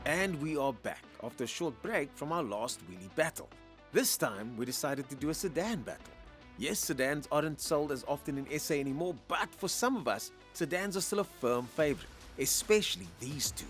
And we are back after a short break from our last wheelie battle. This time we decided to do a sedan battle. Yes, sedans aren't sold as often in SA anymore, but for some of us, sedans are still a firm favorite, especially these two.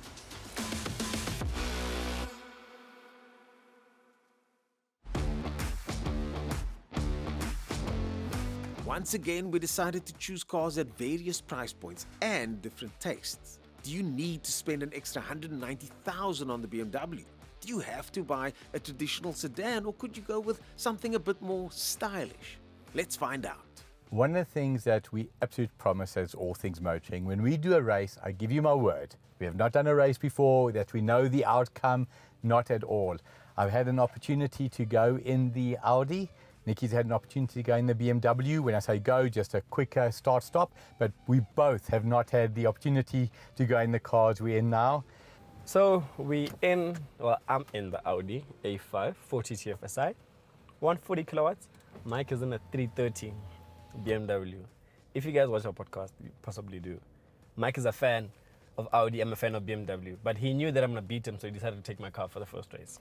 Once again, we decided to choose cars at various price points and different tastes. Do you need to spend an extra 190,000 on the BMW? Do you have to buy a traditional sedan, or could you go with something a bit more stylish? Let's find out. One of the things that we absolutely promise as All Things Motoring, when we do a race, I give you my word, we have not done a race before, that we know the outcome, not at all. I've had an opportunity to go in the Audi. Nicky's had an opportunity to go in the BMW. When I say go, just a quicker start-stop, but we both have not had the opportunity to go in the cars we're in now. So I'm in the Audi A5 40 TFSI, 140 kilowatts. Mike is in a 330 BMW. If you guys watch our podcast, you possibly do. Mike is a fan of Audi, I'm a fan of BMW, but he knew that I'm gonna beat him, so he decided to take my car for the first race.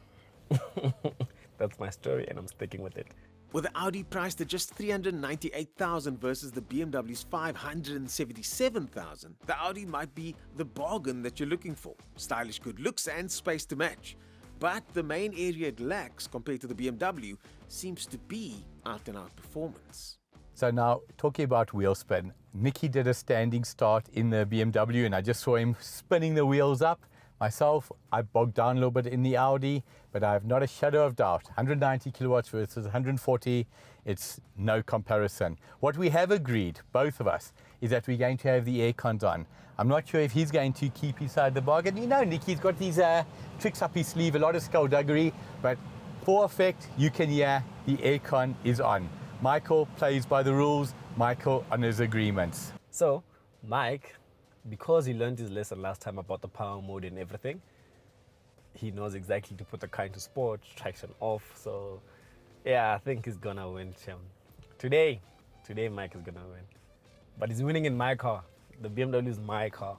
That's my story and I'm sticking with it. With the Audi priced at just 398,000 versus the BMW's 577,000, the Audi might be the bargain that you're looking for. Stylish good looks and space to match. But the main area it lacks compared to the BMW seems to be out-and-out performance. So now, talking about Wheelspin, Nicky did a standing start in the BMW and I just saw him spinning the wheels up. Myself, I bogged down a little bit in the Audi, but I have not a shadow of doubt. 190 kilowatts versus 140, it's no comparison. What we have agreed, both of us, is that we're going to have the aircons on. I'm not sure if he's going to keep his side of the bargain. You know, Nicky's got these tricks up his sleeve, a lot of skullduggery, but for effect, you can hear the aircon is on. Michael plays by the rules, Michael honors agreements. So, Mike, because he learned his lesson last time about the power mode and everything, he knows exactly to put the car into sport, traction off. So, yeah, I think he's gonna win, Cham. Today Mike is gonna win. But he's winning in my car. The BMW is my car.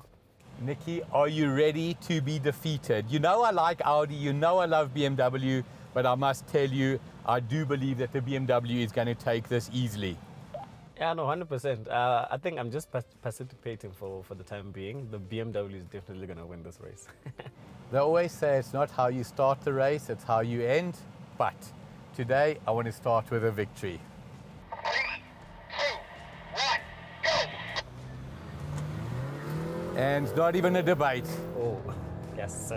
Nicky, are you ready to be defeated? You know I like Audi, you know I love BMW, but I must tell you, I do believe that the BMW is going to take this easily. Yeah, no, 100%. I think I'm just participating for the time being. The BMW is definitely going to win this race. They always say it's not how you start the race, it's how you end. But today, I want to start with a victory. 3, 2, 1, go! And not even a debate. Oh, yes.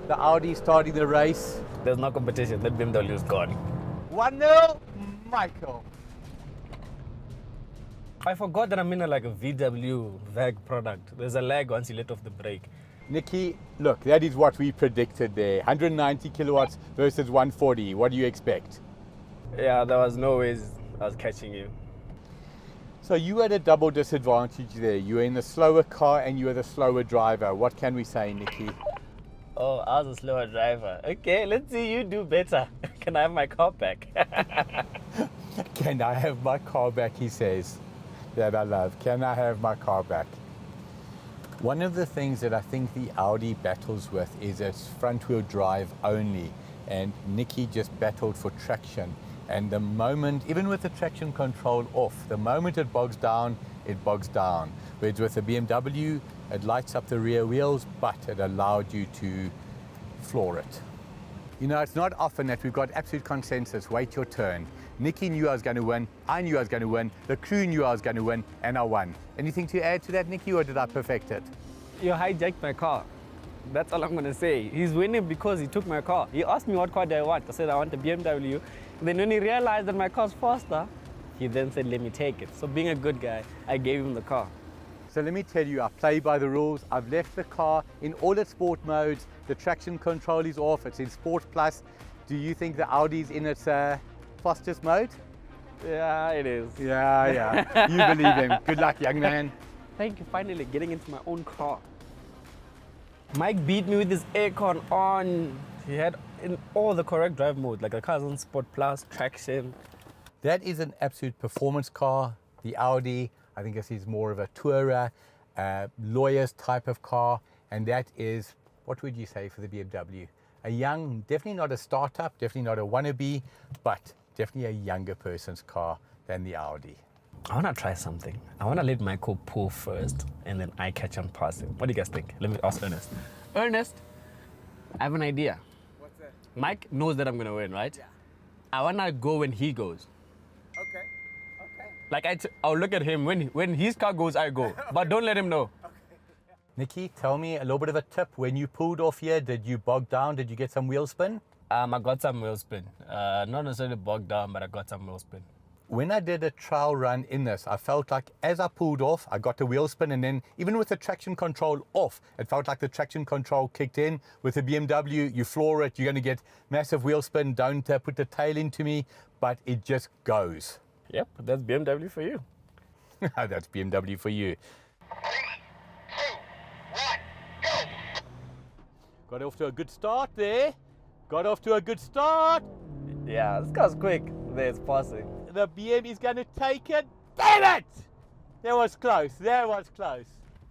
The Audi starting the race. There's no competition. That BMW is gone. 1-0, Michael. I forgot that I'm in a VW VAG product. There's a lag once you let off the brake. Nicky, look, that is what we predicted there. 190 kilowatts versus 140. What do you expect? Yeah, there was no ways I was catching you. So you had a double disadvantage there. You were in the slower car and you were the slower driver. What can we say, Nicky? Oh, I was a slower driver. Okay, let's see you do better. Can I have my car back? Can I have my car back, he says. That I love. Can I have my car back? One of the things that I think the Audi battles with is its front-wheel drive only. And Nicky just battled for traction. And the moment, even with the traction control off, the moment it bogs down, it bogs down. Whereas with the BMW, it lights up the rear wheels, but it allowed you to floor it. You know, it's not often that we've got absolute consensus, wait your turn. Nicky knew I was going to win, I knew I was going to win, the crew knew I was going to win, and I won. Anything to add to that, Nicky, or did I perfect it? You hijacked my car. That's all I'm going to say. He's winning because he took my car. He asked me what car do I want. I said I want a BMW. And then when he realized that my car's faster, he then said, let me take it. So being a good guy, I gave him the car. So let me tell you, I play by the rules. I've left the car in all its sport modes. The traction control is off. It's in Sport Plus. Do you think the Audi's in its fastest mode? Yeah, it is. Yeah. You believe him. Good luck, young man. Thank you, finally getting into my own car. Mike beat me with his aircon on. He had in all the correct drive modes, like the car's on Sport Plus, traction. That is an absolute performance car, the Audi. I think this is more of a tourer, lawyer's type of car, and that is what would you say for the BMW? A young, definitely not a startup, definitely not a wannabe, but definitely a younger person's car than the Audi. I want to try something. I want to let Michael pull first, and then I catch on passing. What do you guys think? Let me ask Ernest. Ernest, I have an idea. What's that? Mike knows that I'm going to win, right? Yeah. I want to go when he goes. Okay. Like, I'll look at him. When his car goes, I go. But don't let him know. Nikki, tell me a little bit of a tip. When you pulled off here, did you bog down? Did you get some wheel spin? I got some wheel spin. Not necessarily bogged down, but I got some wheel spin. When I did a trial run in this, I felt like as I pulled off, I got the wheel spin, and then even with the traction control off, it felt like the traction control kicked in. With the BMW, you floor it, you're going to get massive wheel spin. Don't put the tail into me, but it just goes. Yep, that's BMW for you. That's BMW for you. 3, 2, 1, go! Got off to a good start there. Got off to a good start. Yeah, this car's quick. There's passing. The BM is going to take it. Damn it! That was close. That was close.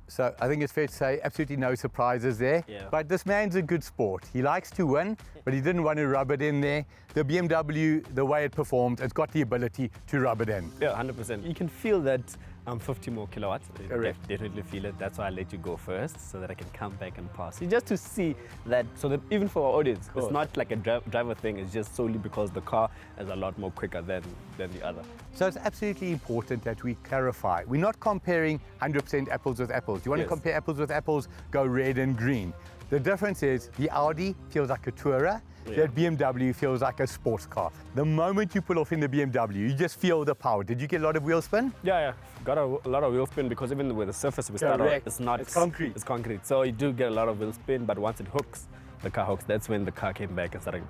So I think it's fair to say absolutely no surprises there. Yeah. But this man's a good sport. He likes to win, but he didn't want to rub it in there. The BMW, the way it performed, it's got the ability to rub it in. Yeah, 100%. You can feel that 50 more kilowatts. Correct. Definitely feel it. That's why I let you go first, so that I can come back and pass. Just to see that, so that even for our audience, it's not like a driver thing. It's just solely because the car is a lot more quicker than the other. So it's absolutely important that we clarify. We're not comparing 100% apples with apples. You want to compare apples with apples, go red and green. The difference is the Audi feels like a tourer, that BMW feels like a sports car. The moment you pull off in the BMW, you just feel the power. Did you get a lot of wheel spin? Yeah. Got a lot of wheel spin because even with the surface we start on, it's concrete. It's concrete. So you do get a lot of wheel spin, but once it hooks, the car hooks, that's when the car came back and started.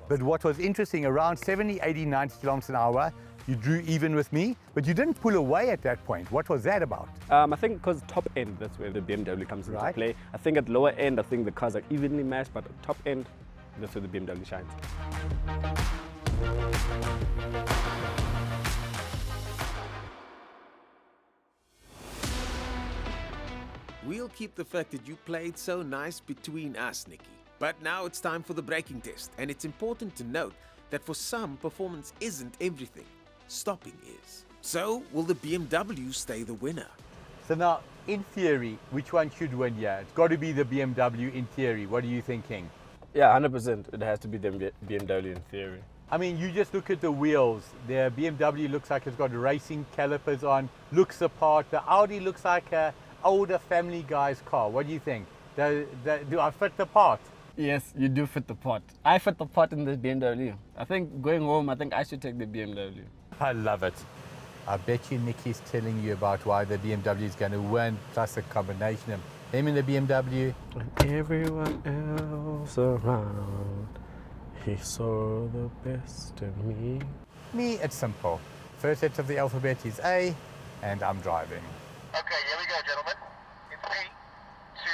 But what was interesting, around 70, 80, 90 kilometers an hour, you drew even with me, but you didn't pull away at that point. What was that about? I think because top end, that's where the BMW comes into play. I think at lower end, I think the cars are evenly matched, but at top end, that's where the BMW shines. We'll keep the fact that you played so nice between us, Nicky. But now it's time for the braking test, and it's important to note that for some, performance isn't everything. Stopping is. So, will the BMW stay the winner? So now, in theory, which one should win here? It's got to be the BMW in theory. What are you thinking? Yeah, 100%. It has to be the BMW in theory. I mean, you just look at the wheels. The BMW looks like it's got racing calipers on, looks apart. The Audi looks like a older family guy's car. What do you think? Do I fit the part? Yes, you do fit the part. I fit the part in this BMW. I think going home, I think I should take the BMW. I love it. I bet you Nicky's telling you about why the BMW is going to win, plus a combination of him in the BMW. And everyone else around, he saw the best in me. Me, it's simple. First letter of the alphabet is A, and I'm driving. Okay, here we go, gentlemen. In 3, 2,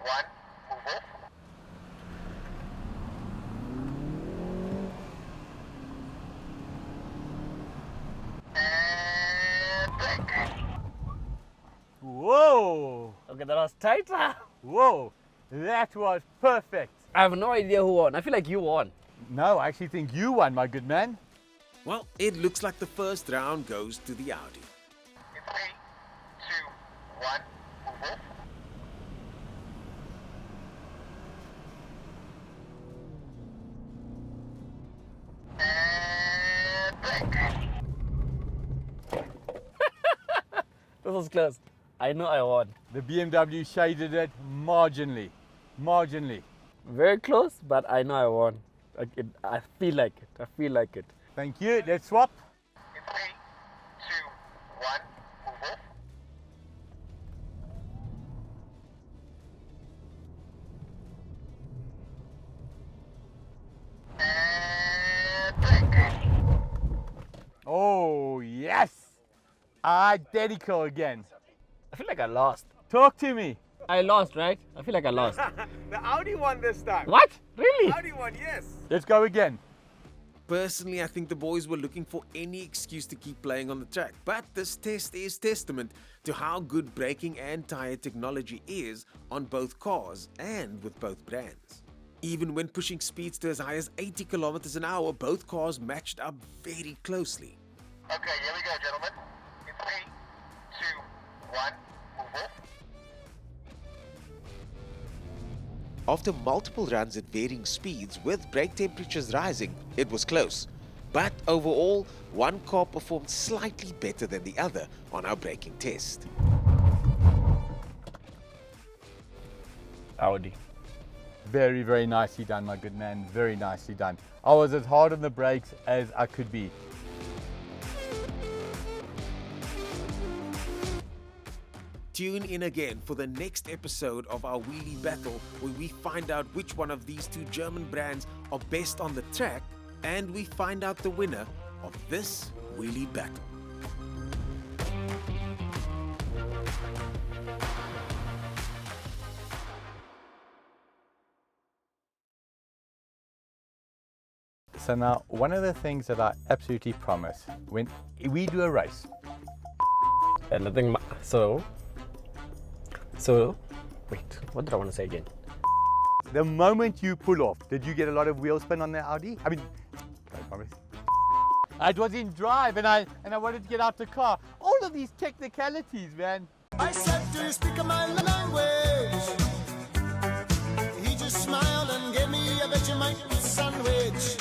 1, move off. And brake. Whoa! Okay, that was tighter. Whoa! That was perfect. I have no idea who won. I feel like you won. No, I actually think you won, my good man. Well, it looks like the first round goes to the Audi. In 3, 2, 1, move off. And brake. This was close. I know I won. The BMW shaded it marginally. Marginally. Very close, but I know I won. I feel like it. I feel like it. Thank you. Let's swap. In 3, 2, 1, move off. And brake. Oh, yes. Identical again. I feel like I lost. Talk to me. I lost, right? I feel like I lost. The Audi won this time. What? Really? Audi won, yes. Let's go again. Personally, I think the boys were looking for any excuse to keep playing on the track, but this test is testament to how good braking and tyre technology is on both cars and with both brands. Even when pushing speeds to as high as 80 kilometers an hour, both cars matched up very closely. Okay, here we go, gentlemen. In 3, 2, 1, move off. After multiple runs at varying speeds with brake temperatures rising, it was close. But overall, one car performed slightly better than the other on our braking test. Audi. Very, very nicely done, my good man. Very nicely done. I was as hard on the brakes as I could be. Tune in again for the next episode of our Wheelie Battle, where we find out which one of these two German brands are best on the track, and we find out the winner of this Wheelie Battle. So now, one of the things that I absolutely promise when we do a race, And nothing. So, wait, what did I want to say again? the moment you pull off, did you get a lot of wheel spin on the Audi? I mean, I promise. I was in drive and I wanted to get out the car. All of these technicalities, man. I said, do you speak my language? He just smiled and gave me a Vegemite sandwich.